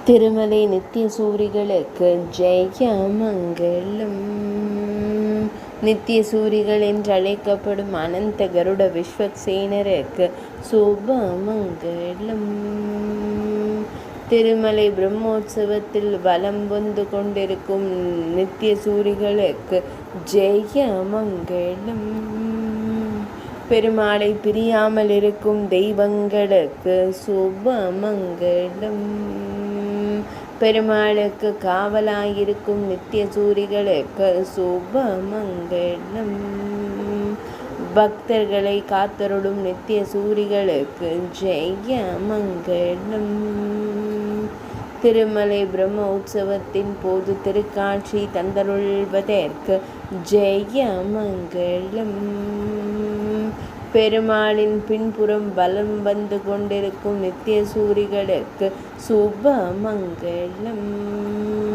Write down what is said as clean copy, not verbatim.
திருமலை நித்திய சூரிகளுக்கு ஜெயமங்கலம். நித்திய சூரிகள் என்றழைக்கப்படும் அனந்த கருட விஸ்வக்சேனருக்கு சுபமங்கலம். திருமலை பிரம்மோற்சவத்தில் வலம் வந்து கொண்டிருக்கும் நித்திய சூரிகளுக்கு ஜெயமங்கலம். பெருமாளை பிரியாமல் இருக்கும் தெய்வங்களுக்கு சுபமங்கலம். பெருமாளுக்கு காவலாயிருக்கும் நித்திய சூரிகளுக்கு சுபமங்கலம். பக்தர்களை காத்தருளும் நித்திய சூரிகளுக்கு ஜெயமங்கலம். திருமலை பிரம்ம உற்சவத்தின் போது திருக்காட்சி தந்தருள்வதற்கு ஜெயமங்கலம். பெருமாளின் பின்புறம் பலம் வந்து கொண்டிருக்கும் நித்திய சூரிகளுக்கு சுபமங்கலம்.